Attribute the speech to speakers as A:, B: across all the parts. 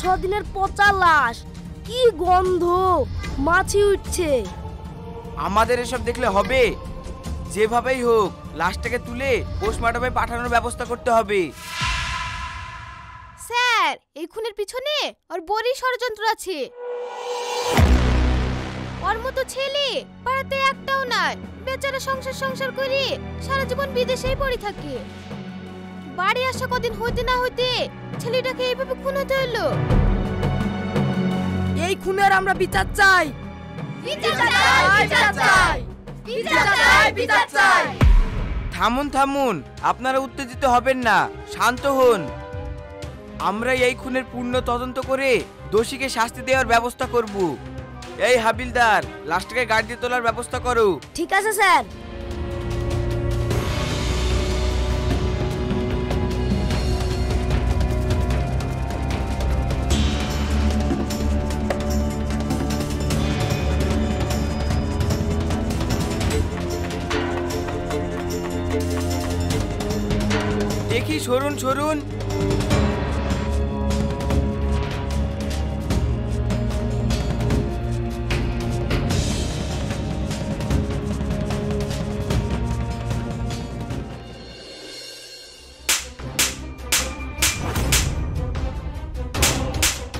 A: 6 দিনের পচা লাশ, কি গন্ধ, মাছি উঠছে।
B: আমাদের এসব দেখলে হবে? যেভাবেই হোক লাশটাকে তুলে পোস্টমর্টমে পাঠানোর ব্যবস্থা করতে হবে।
C: স্যার, এই খুনের পিছনে ওর বড়ই ষড়যন্ত্র আছে। ওর মতো ছেলে পাড়াতে একটাও নাই, বেচারা সংসার করে সারা জীবন বিদেশেই পড়ে থাকে। বাড়ি আসা কদিন হইতে না হইতে ছেলেটাকে এইভাবে খুন হতে হলো।
A: এই খুনের আমরা বিচার চাই।
B: থামুন, আপনারা উত্তেজিত হবেন না, শান্ত হন। আমরা এই খুনের পূর্ণ তদন্ত করে দোষীকে শাস্তি দেওয়ার ব্যবস্থা করব। এই হাবিলদার, লাশটাকে গাড়ি দিয়ে তোলার ব্যবস্থা করো।
A: ঠিক আছে স্যার।
B: দেখি, সরুন।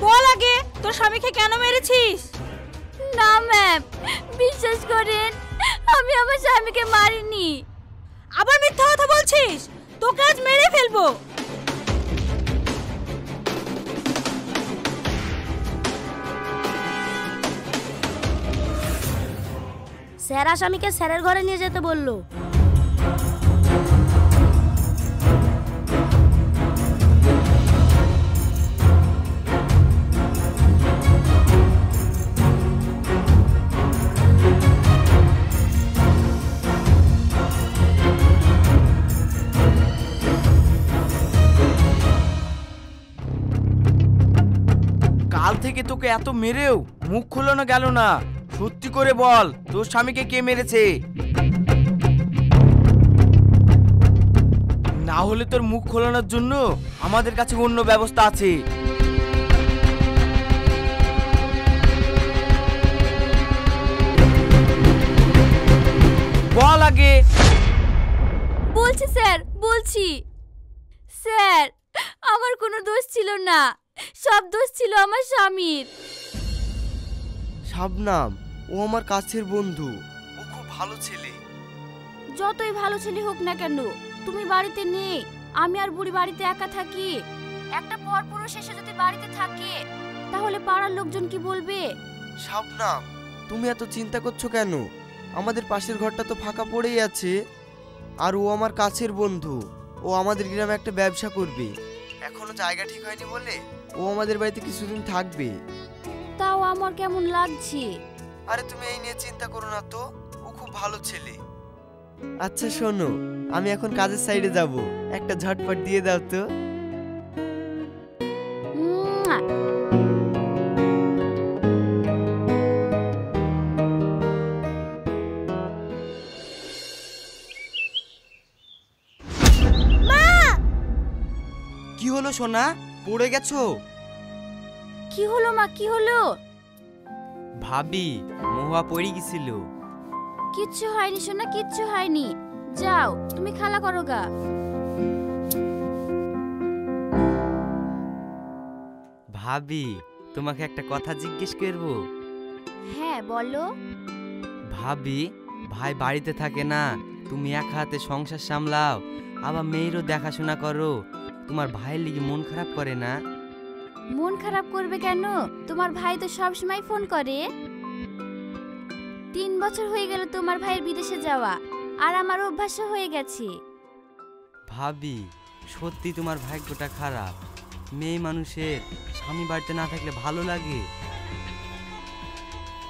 A: বল আগে, তোর স্বামীকে কেন মেরেছিস?
C: না ম্যাম, বিশ্বাস করেন আমি আমার স্বামীকে মারিনি।
A: আবার মিথ্যা কথা বলছিস, তোকে আজ মেরে ফেলবো। স্যার আসামিকে স্যারের ঘরে নিয়ে যেতে বললো।
B: কাল থেকে তোকে এত মেরেও মুখ খোলানো গেল না। সত্যি করে বল, তোর স্বামীকে কে মেরেছে? না হলে তোর মুখ খোলানোর জন্য আমাদের কাছে অন্য ব্যবস্থা আছে। বল আগে।
C: বলছি স্যার, বলছি। স্যার, আমার কোনো দোষ ছিল না, সব দোষ ছিল আমার স্বামীর।
D: শাবনাম, ও আমার কাছের বন্ধু, ও খুব ভালো ছেলে।
C: যতই ভালো ছেলে হোক না কেন, তুমি বাড়িতে নেই, আমি আর বুড়ি বাড়িতে একা থাকি। একটা পরপুরুষ এসে যদি বাড়িতে থাকে তাহলে পাড়ার লোকজন কি বলবে?
D: শাবনাম, তুমি এত চিন্তা করছো কেন? আমাদের পাশের ঘরটা তো ফাঁকা পড়েই আছে। আর ও আমার কাছের বন্ধু, ও আমাদের গ্রামে একটা ব্যবসা করবে। এখনো জায়গা ঠিক হয়নি বলে ও আমাদের বাড়িতে কিছুদিন থাকবে।
C: তাও আমার কেমন লাগছে।
D: আরে তুমি এই নিয়ে চিন্তা করো না তো, ও খুব ভালো ছেলে। আচ্ছা শোনো, আমি এখন কাজের সাইডে যাব, একটা ঝটপট দিয়ে দাও তো।
B: কি হলো সোনা, পড়ে গেছো?
C: কি হলো মা, কি হলো?
B: ভাবি, মহুয়া পড়ে গেছিল।
C: কিচ্ছু হয়নি সোনা, কিচ্ছু হয়নি। যাও তুমি খেলা করো গা।
B: ভাবি, তোমাকে একটা কথা জিজ্ঞেস করব?
C: হ্যাঁ বলো।
B: ভাবি, ভাই বাড়িতে থাকে না, তুমি এক হাতে সংসার সামলাও, আবার মেয়েরও দেখাশোনা করো, তোমার ভাইয়ের লিগে মন খারাপ করে না?
C: মন খারাপ করবে কেন? তোমার ভাই তো সব সময় ফোন করে। 3 বছর হয়ে গেল তোমার ভাইয়ের বিদেশে যাওয়া, আর আমার অভ্যাসও হয়ে গেছে।
B: ভাবি, সত্যি তোমার ভাগ্যটা খারাপ। মেয়ে মানুষের স্বামী বাড়িতে না থাকলে ভালো লাগে?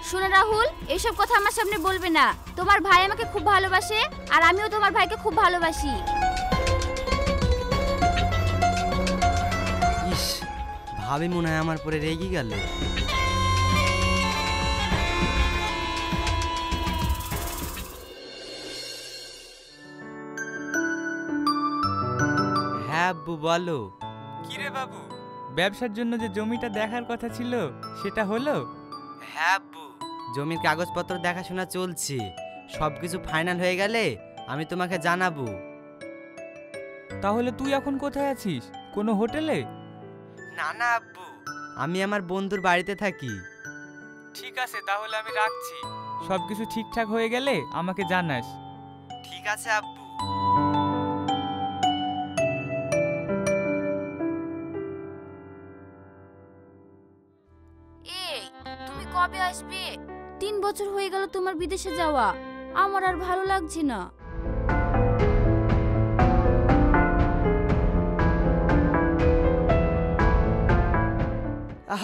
C: শোনো রাহুল, এইসব কথা আমার সামনে বলবে না। তোমার ভাই আমাকে খুব ভালোবাসে, আর আমিও তোমার ভাইকে খুব ভালোবাসি।
B: ইস, ভাবি মনে হয় আমার পরে রেগে গেল। হ্যাঁ আব্বু, বলো।
E: কি রে বাবু, ব্যবসার জন্য যে জমিটা দেখার কথা ছিল সেটা হলো?
F: হ্যাঁ আব্বু, জমির কাগজপত্র দেখাশোনা চলছে, সবকিছু ফাইনাল হয়ে গেলে আমি তোমাকে জানাবো।
E: তাহলে তুই এখন কোথায় আছিস? কোনো হোটেলে?
F: না না আব্বু, আমি আমার বন্ধুর বাড়িতে থাকি।
E: ঠিক আছে, তাহলে আমি রাখছি। সবকিছু ঠিকঠাক হয়ে গেলে আমাকে জানাস।
F: ঠিক আছে আব্বু।
C: এই তুমি কবে আসবে? 3 বছর হয়ে গেল তোমার বিদেশে যাওয়া, আমার আর ভালো লাগছে না।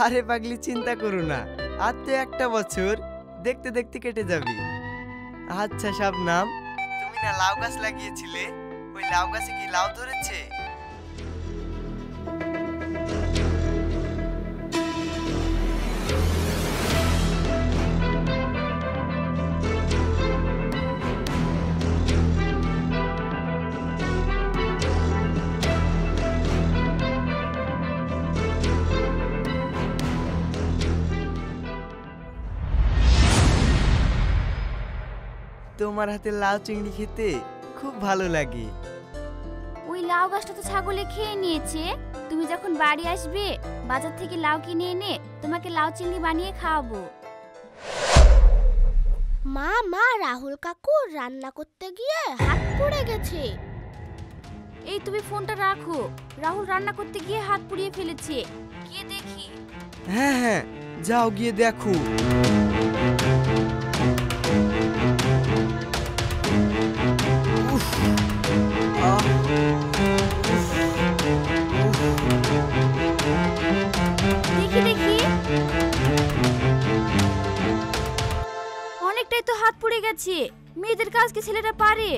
D: আরে পাগলি, চিন্তা করো না, আর তো একটা বছর, দেখতে দেখতে কেটে যাবে। আচ্ছা শাবনাম, তুমি না লাউ গাছ লাগিয়েছিলে, ওই লাউ গাছে কি লাউ ধরেছে? তোমার হাতে লাউ চিংড়ি খেতে খুব ভালো লাগে।
C: ওই লাউ গাছটা তো ছাগলে খেয়ে নিয়েছে। তুমি যখন বাড়ি আসবে বাজার থেকে লাউ কিনে এনে তোমাকে লাউ চিংড়ি বানিয়ে খাওয়াবো।
A: মা রাহুল কাকু রান্না করতে গিয়ে হাত পুড়ে গেছে।
C: এই তুমি ফোনটা রাখো, রাহুল রান্না করতে গিয়ে হাত পুড়িয়ে ফেলেছে, গিয়ে দেখি।
D: হ্যাঁ হ্যাঁ, যাও গিয়ে দেখো।
C: দেখি দেখি, অনেকটাই তো হাত পুড়ে গেছে। মেয়েদের কাজ কি ছেলেরা পারে?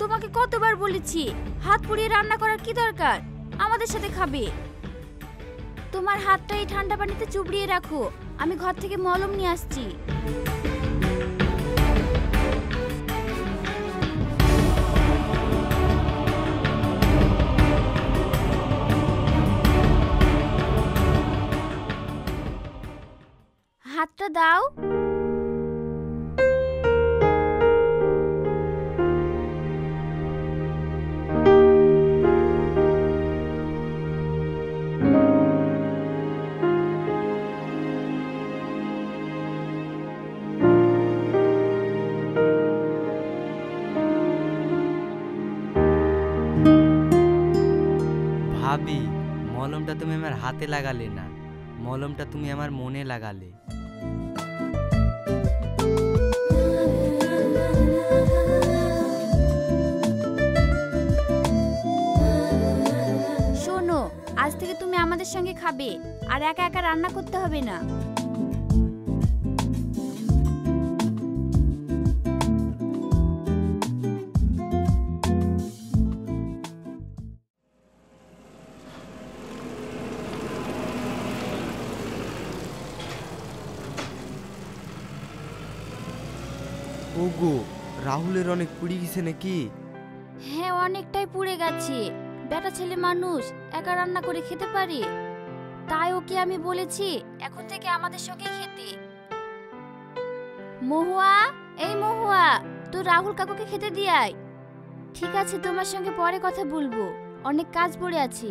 C: তোমাকে কতবার বলেছি হাত পুড়িয়ে রান্না করার কি দরকার, আমাদের সাথে খাবে। তোমার হাতটা এই ঠান্ডা পানিতে চুবড়িয়ে রাখো, আমি ঘর থেকে মলম নিয়ে আসছি। হাতটা দাও।
F: ভাবি, মলমটা তুমি আমার হাতে লাগালে না, মলমটা তুমি আমার মনে লাগালে।
C: শোনো, আজ থেকে তুমি আমাদের সঙ্গে খাবে, আর একা একা রান্না করতে হবে না।
D: ওগো, রাহুলের অনেক পুড়ি গেছে নাকি?
C: হ্যাঁ, অনেকটাই পুড়ে গেছে। বেটা ছেলে মানুষ একা রান্না করে খেতে পারে? তাই ওকে আমি বলেছি এখন থেকে আমাদের সঙ্গে খেতে। মহুয়া, এই মহুয়া, তো রাহুল কাকুকে খেতে দিয়ে আয়। ঠিক আছে, তোমার সঙ্গে পরে কথা বলবো, অনেক কাজ পড়ে আছে।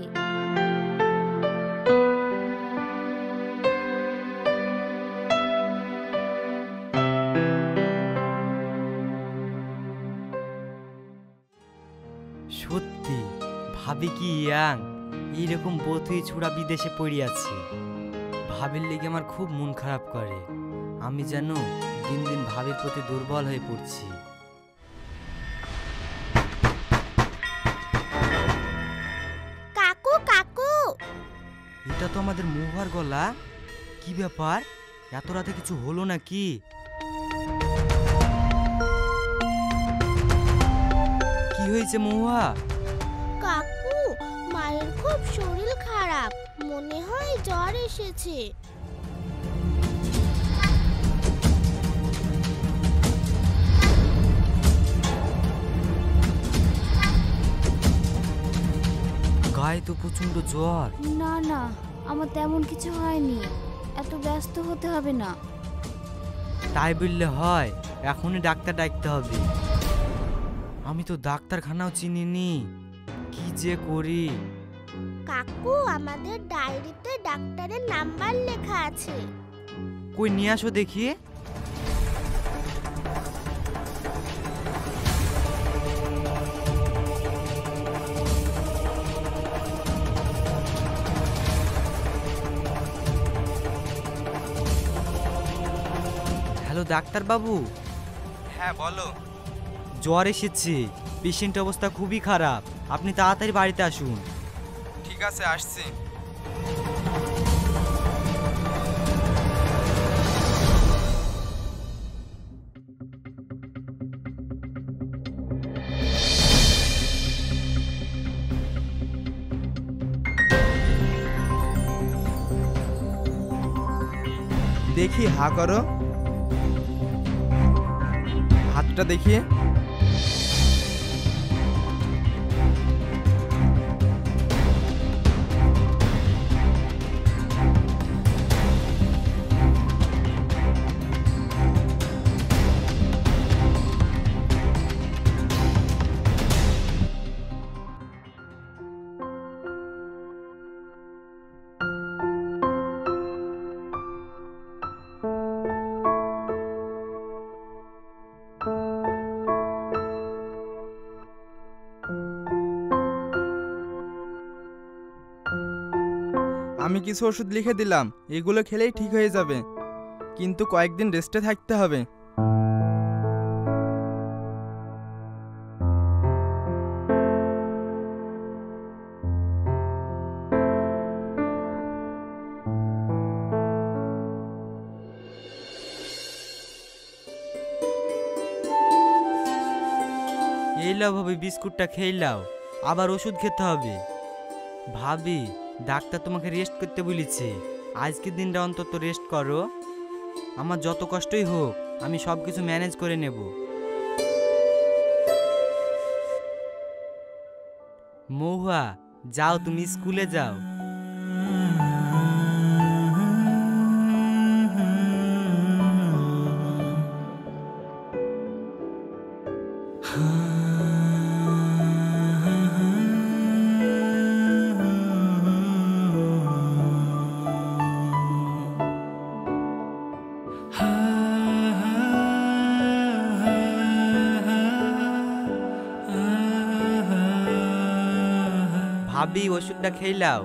F: সত্যি ভাবি কি ইয়াং, এইরকম বতুই ছুড়া বিদেশে পড়ে আছে। ভাবির লেগে আমার খুব মন খারাপ করে। আমি যেন দিন দিন ভাবির প্রতি দুর্বল হয়ে পড়ছি।
A: কাকু কাকু,
F: এটা তো আমাদের মহুয়ার গলা। কি ব্যাপার, এত রাতে কিছু হলো নাকি? কি হয়েছে মহুয়া?
A: কাকু মায়ের খুব শরীর খারাপ, মনে হয় জ্বর এসেছে।
F: তো প্রচন্ড জ্বর।
C: না না, আমার তেমন কিছু হয়নি, এত ব্যস্ত হতে হবে না।
F: তাই বললে হয়? এখনই ডাক্তার ডাকতে হবে। আমি তো ডাক্তারখানাও চিনিনি, কি যে করি।
A: কাকু, আমাদের ডায়েরিতে ডাক্তারের নাম্বার লেখা আছে।
F: কই নিয়ে আসো দেখি। হ্যালো ডাক্তার বাবু।
E: হ্যাঁ বলো।
F: জ্বর এসেছে, পেশেন্ট অবস্থা খুবই খারাপ, আপনি তাড়াতাড়ি বাড়িতে আসুন।
E: ঠিক আছে, আসছি।
G: দেখি, হা করো, হাতটা দেখিয়ে। আমি কিছু ওষুধ লিখে দিলাম, এগুলো খেলেই ঠিক হয়ে যাবে, কিন্তু কয়েকদিন রেস্টে থাকতে হবে।
F: এই লাও ভাবি, বিস্কুটটা খেয়ে লাও, আবার ওষুধ খেতে হবে। ভাবি, ডাক্তার তোমাকে রেস্ট করতে বলেছে, আজকের দিনটা অন্তত রেস্ট করো। আমার যত কষ্টই হোক আমি সব কিছু ম্যানেজ করে নেব। মহুয়া, যাও তুমি স্কুলে যাও। ভাবি, ওষুধটা খেয়ে লাও।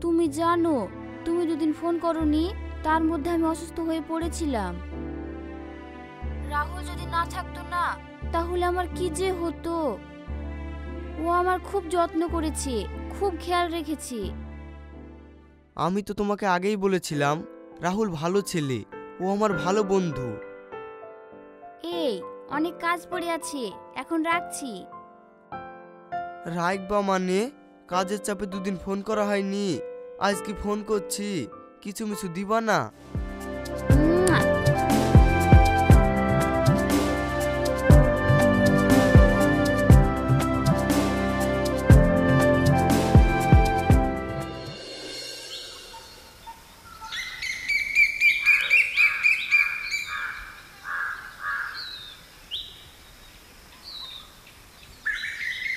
C: তুমি জানো, তুমি দুদিন ফোন করোনি, তার মধ্যে আমি অসুস্থ হয়ে পড়েছিলাম। রাহুল যদি না থাকতো না, তাহলে আমার কি যে হতো। ও আমার খুব যত্ন করেছে, খুব খেয়াল রেখেছে।
D: আমি তো তোমাকে আগেই বলেছিলাম রাহুল ভালো ছেলে, ও আমার ভালো বন্ধু।
C: এই, অনেক কাজ পড়ে আছে, এখন রাখছি।
D: রাখবা মানে? কাজের চাপে দুদিন ফোন করা হয়নি, আজকে ফোন করছি, কিছু মিছু দিবা না?
C: উম্মা।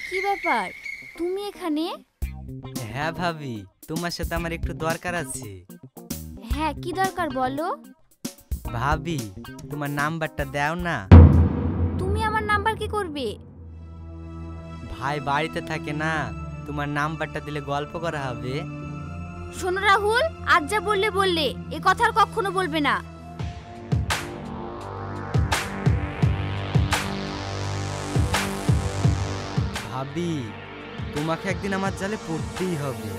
C: কি ব্যাপার, তুমি এখানে?
F: হ্যাঁ ভাবি, তোমার সাথে আমার একটু দরকার আছে।
C: হ্যাঁ, কি দরকার বলো।
F: ভাবি, তোমার নাম্বারটা দাও না।
C: তুমি আমার নাম্বার কি করবে?
F: ভাই বাড়িতে থাকে না, তোমার নাম্বারটা দিলে গল্প করা হবে।
C: শোনো রাহুল, আজ যা বললে বললে, এ কথা আর কখনো বলবে না।
F: ভাবি, তোমাকে একদিন আমার জালে পড়তেই হবে।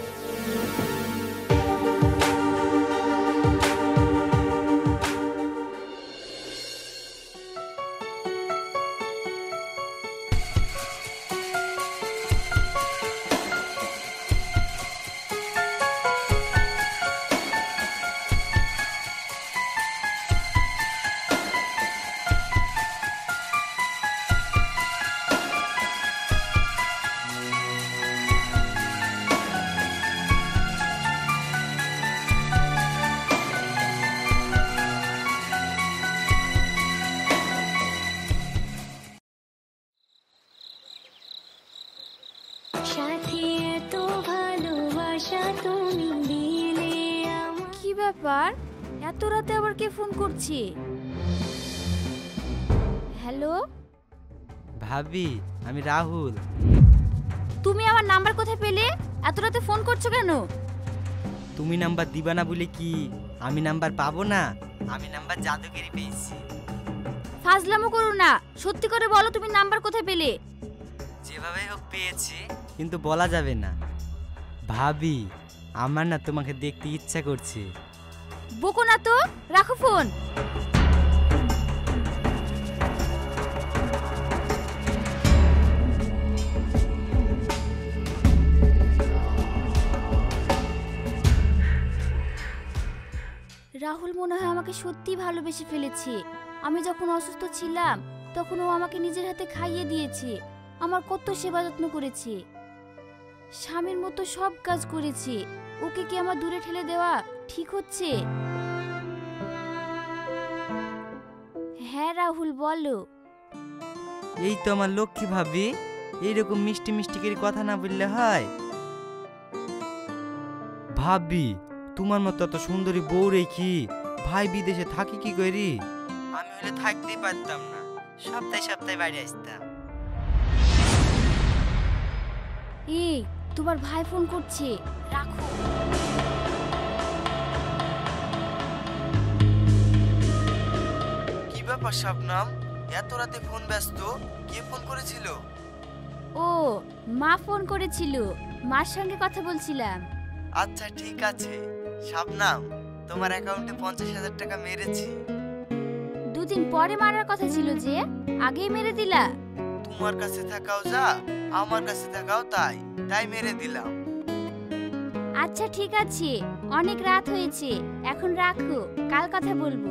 C: কি ব্যাপার, এত রাতে আবার কে ফোন করছে? হ্যালো
F: ভাবি, আমি রাহুল।
C: তুমি আমার নাম্বার কোথায় পেলে? এত রাতে ফোন করছো কেন?
F: তুমি নাম্বার দিবা না বলে কি আমি নাম্বার পাবো না? আমি নাম্বার জাদুগিরি পেয়েছি।
C: ফাজলামো করো না, সত্যি করে বলো তুমি নাম্বার কোথায় পেলে?
F: যেভাবে হোক পেয়েছি, কিন্তু বলা যাবে না। ভাবি, আমার না তোমাকে দেখতে ইচ্ছা করছে।
C: বকো না তো, রাখো ফোন। রাহুল মনে হয় আমাকে সত্যি ভালোবেসে ফেলেছে। আমি যখন অসুস্থ ছিলাম তখন ও আমাকে নিজের হাতে খাইয়ে দিয়েছে, আমার কত সেবা যত্ন করেছে, স্বামীর মতো সব কাজ করেছে। ওকে কি আমার দূরে ঠেলে দেওয়া ঠিক হচ্ছে? হ্যাঁ রাহুল, বলো।
F: এই তো আমার লক্ষ্মী ভাবি, এইরকম মিষ্টি মিষ্টি করে কথা না বললে হয়? ভাবি, তোমার মতো এত সুন্দরী বউ রেখি ভাই বিদেশে থাকি কি করি? আমি হলে থাকতেই পারতাম না, সপ্তাহে সপ্তাহে বাড়ি আসতাম।
C: এই, তোমার ভাই ফোন করছে, রাখো।
D: কি ব্যাপার শাবনাম, এত রাতে ফোন ব্যস্ত? কে ফোন করেছিল?
C: ও, মা ফোন করেছিল, মার সঙ্গে কথা বলছিলাম।
D: আচ্ছা ঠিক আছে। শাবনাম, তোমার অ্যাকাউন্টে 50,000 টাকা মেরেছি।
C: দুদিন পরে মারার কথা ছিল যে, আগেই মেরে দিলা।
D: তোমার কাছে থাকাও যা, আমার কাছে থাকাও তাই, তাই মেরে দিলাম।
C: আচ্ছা ঠিক আছে, অনেক রাত হয়েছে, এখন রাখো, কাল কথা বলবো।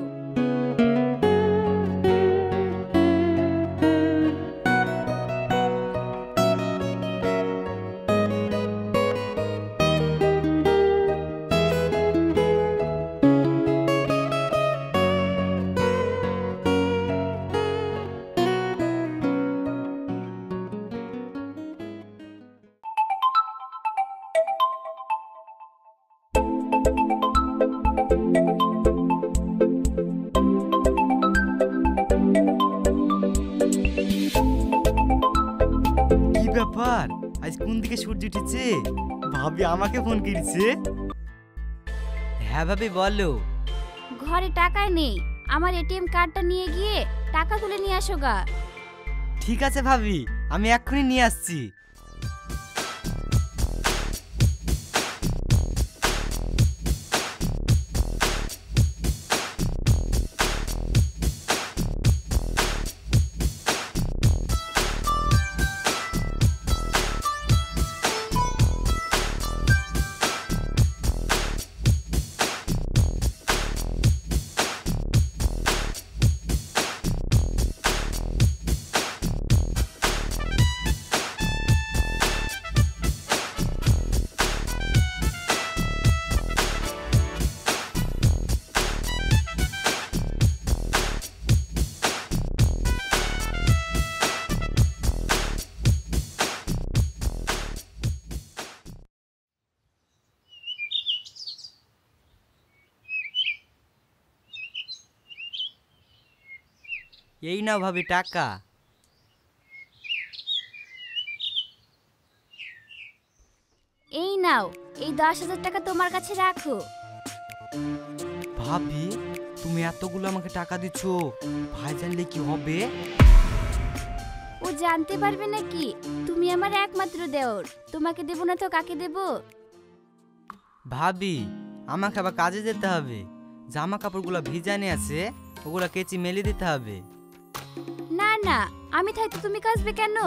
F: কি ব্যাপার, আজ কোন দিকে সূর্য উঠেছে? ভাবি আমাকে ফোন করেছে? হ্যাঁ ভাবি, বলো।
C: ঘরে টাকা নেই, আমার এটিএম কার্ডটা নিয়ে গিয়ে টাকা তুলে নিয়ে আসো গা।
F: ঠিক আছে ভাবি, আমি এক্ষুনি নিয়ে আসছি। এই নাও ভাবি টাকা।
C: এই না, নাও, এই 10,000 টাকা তোমার কাছে রাখো।
F: ভাবি তুমি এতগুলো আমাকে টাকা দিচ্ছ, ভাই জানলে কি হবে?
C: ও জানতে পারবে নাকি? তুমি আমার একমাত্র দেওর, তোমাকে দেব না তো কাকে দেব?
F: ভাবি আমাকে আবার কাজে যেতে হবে, জামা কাপড়গুলো ভিজানে আছে, ওগুলা কেচি মেলে দিতে হবে।
C: না না, আমি থাকতে তুমি কাচবে কেন?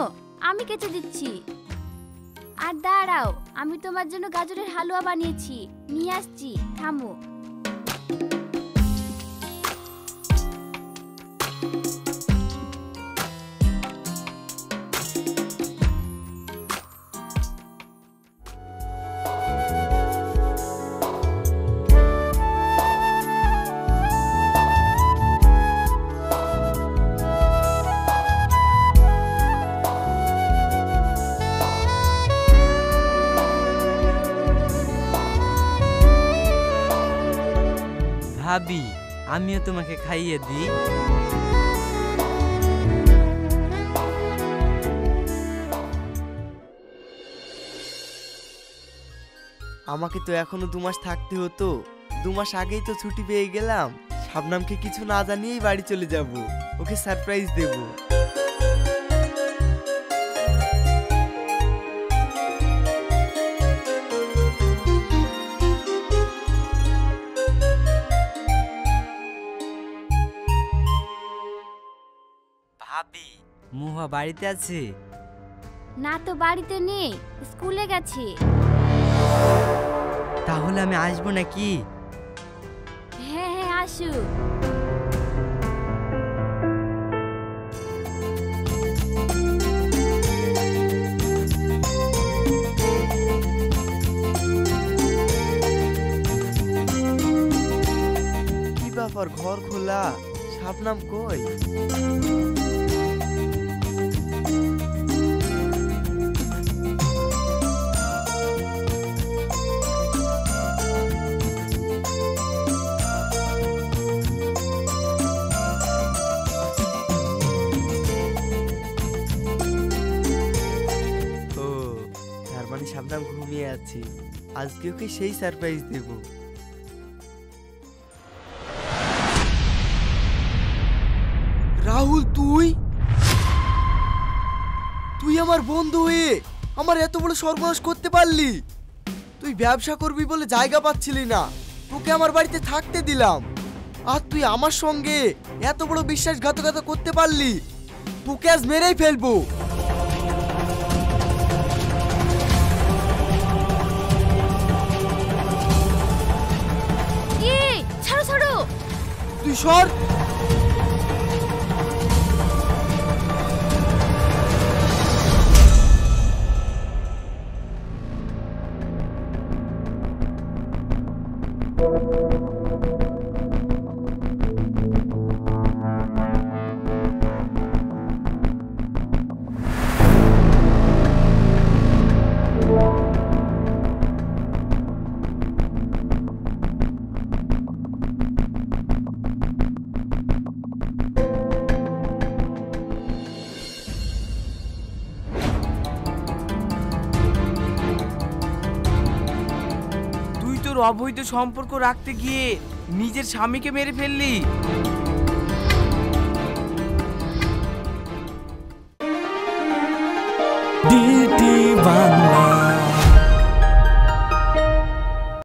C: আমি কেচে দিচ্ছি। আর দাঁড়াও, আমি তোমার জন্য গাজরের হালুয়া বানিয়েছি, নিয়ে আসছি, থামো।
F: ভাবি আমিও তোমাকে খাইয়ে দিই।
D: আমাকে তো এখনো 2 মাস থাকতে হতো, 2 মাস আগেই তো ছুটি পেয়ে গেলাম। শাবনামকে কিছু না জানিয়েই বাড়ি চলে যাব, ওকে সারপ্রাইজ দেব।
F: ভাবি মুহা বাড়িতে আছে?
C: না তো, বাড়িতে নেই, স্কুলে গেছে।
F: তাহলে আমি আসবো নাকি?
C: হ্যাঁ হ্যাঁ, আসো।
D: কি ব্যাপার, ঘর খোলা? শাবনাম কই? ও, তার মানে শাবনাম ঘুমিয়ে আছে। আজকে ওকে সেই সারপ্রাইজ দেব। রাহুল, তুই আমার বন্ধু হয়ে আমার এত বড় সর্বনাশ করতে পারলি? তুই ব্যবসা করবি বলে জায়গা পাচ্ছিলি না, তোকে আমার বাড়িতে থাকতে দিলাম, আর তুই আমার সঙ্গে এত বড় বিশ্বাসঘাতকতা করতে পারলি? তোকে আজ মেরেই ফেলবো।
C: ছাড়ো ছাড়ো,
D: তুই সর।
B: অবৈধ সম্পর্ক রাখতে গিয়ে নিজের স্বামীকে মেরে ফেললি।
H: DT বাংলা।